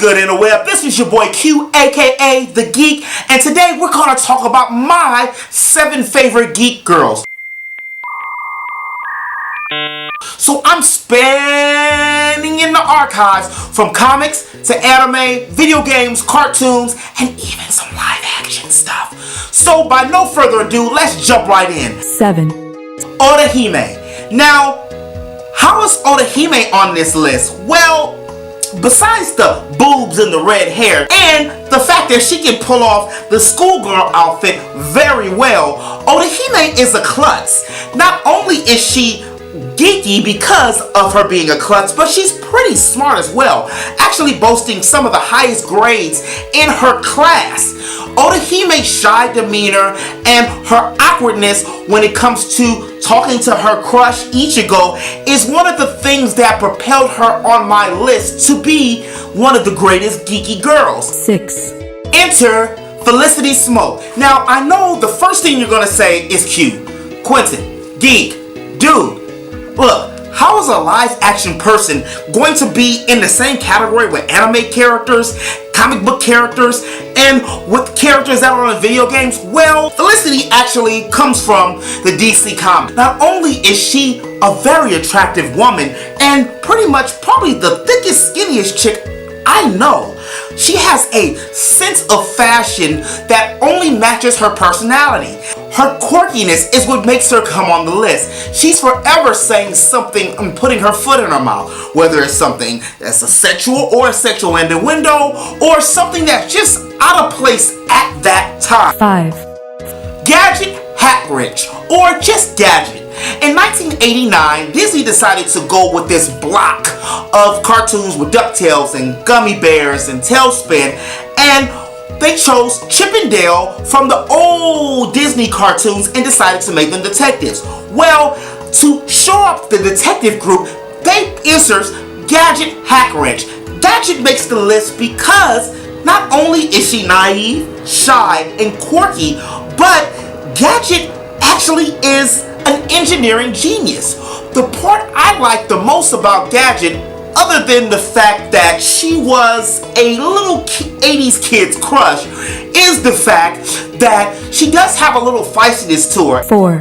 good in the web? This is your boy Q, aka The Geek, and today we're gonna talk about my 7 favorite geek girls. So I'm spanning in the archives from comics to anime, video games, cartoons, and even some live action stuff. So by no further ado, let's jump right in. 7. Orihime. Now, how is Orihime on this list? Well, besides the boobs and the red hair and the fact that she can pull off the schoolgirl outfit very well, Orihime is a klutz. Not only is she geeky because of her being a klutz, but she's pretty smart as well, actually boasting some of the highest grades in her class. Orihime's shy demeanor and her awkwardness when it comes to talking to her crush Ichigo is one of the things that propelled her on my list to be one of the greatest geeky girls. 6. Enter Felicity Smoak. Now, I know the first thing you're gonna say is Q. Quentin, geek, dude. Look, how is a live action person going to be in the same category with anime characters, comic book characters, and with characters that are on video games? Well, Felicity actually comes from the DC comics. Not only is she a very attractive woman and pretty much probably the thickest, skinniest chick I know, she has a sense of fashion that only matches her personality. Her quirkiness is what makes her come on the list. She's forever saying something and putting her foot in her mouth, whether it's something that's a sexual or a sexual innuendo, or something that's just out of place at that time. 5. Gadget Hackridge, or just Gadget. In 1989, Disney decided to go with this block of cartoons with DuckTales and Gummy Bears and Tailspin, and they chose Chip and Dale from the old Disney cartoons and decided to make them detectives. Well, to show up the detective group, they insert Gadget Hackridge. Gadget makes the list because not only is she naive, shy, and quirky, but Gadget actually is an engineering genius. The part I like the most about Gadget, other than the fact that she was a little 80s kid's crush, is the fact that she does have a little feistiness to her. 4.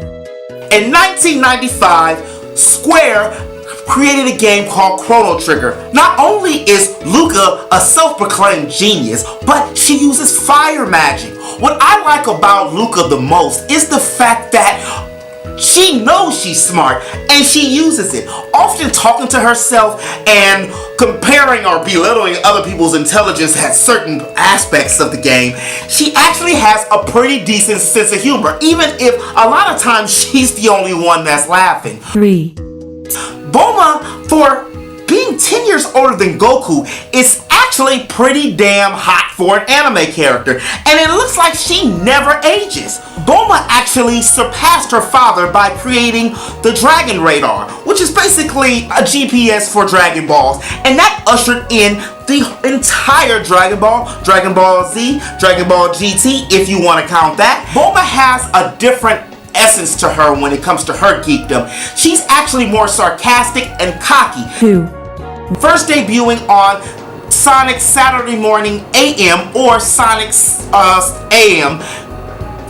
In 1995, Square created a game called Chrono Trigger. Not only is Luca a self-proclaimed genius, but she uses fire magic. What I like about Luca the most is the fact that she knows she's smart and she uses it, often talking to herself and comparing or belittling other people's intelligence at certain aspects of the game. She actually has a pretty decent sense of humor, even if a lot of times she's the only one that's laughing. 3. Velma, for being 10 years older than Goku, is actually pretty damn hot for an anime character, and it looks like she never ages. Velma actually surpassed her father by creating the Dragon Radar, which is basically a GPS for Dragon Balls, and that ushered in the entire Dragon Ball, Dragon Ball Z, Dragon Ball GT, if you want to count that. Velma has a different essence to her when it comes to her geekdom. She's actually more sarcastic and cocky. 2. First debuting on Sonic's Saturday Morning AM or Sonic's AM,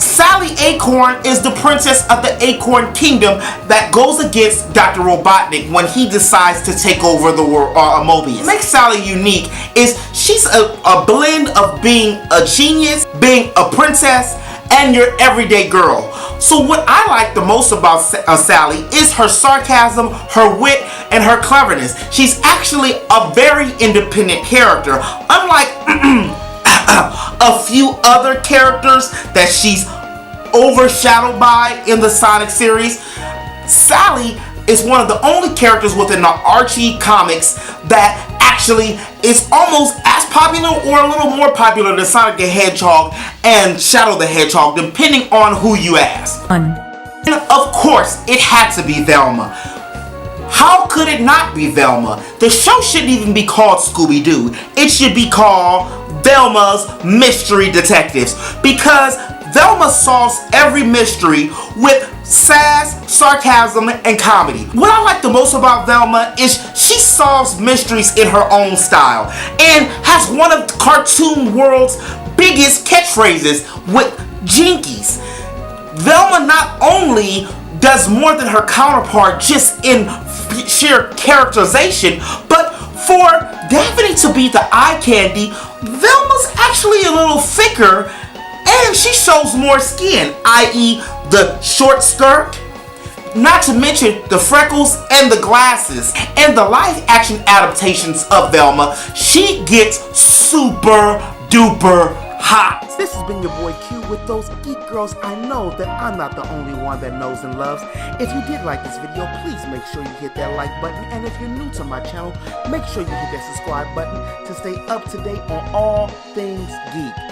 Sally Acorn is the princess of the Acorn Kingdom that goes against Dr. Robotnik when he decides to take over the world, Mobius. What makes Sally unique is she's a blend of being a genius, being a princess, and your everyday girl. So what I like the most about Sally is her sarcasm, her wit, and her cleverness. She's actually a very independent character, unlike a few other characters that she's overshadowed by in the Sonic series. Sally is one of the only characters within the Archie comics that actually is almost as popular or a little more popular than Sonic the Hedgehog and Shadow the Hedgehog, depending on who you ask. 1. And of course, it had to be Velma. How could it not be Velma? The show shouldn't even be called Scooby-Doo. It should be called Velma's Mystery Detectives, because Velma solves every mystery with sass, sarcasm, and comedy. What I like the most about Velma is she solves mysteries in her own style and has one of the cartoon world's biggest catchphrases with jinkies. Velma not only does more than her counterpart just in sheer characterization, but for Daphne to be the eye candy, Velma's actually a little thicker and she shows more skin, i.e. the short skirt, not to mention the freckles and the glasses. And the live action adaptations of Velma, she gets super duper hot. This has been your boy Q with those geek girls. I know that I'm not the only one that knows and loves. If you did like this video, please make sure you hit that like button. And if you're new to my channel, make sure you hit that subscribe button to stay up to date on all things geek.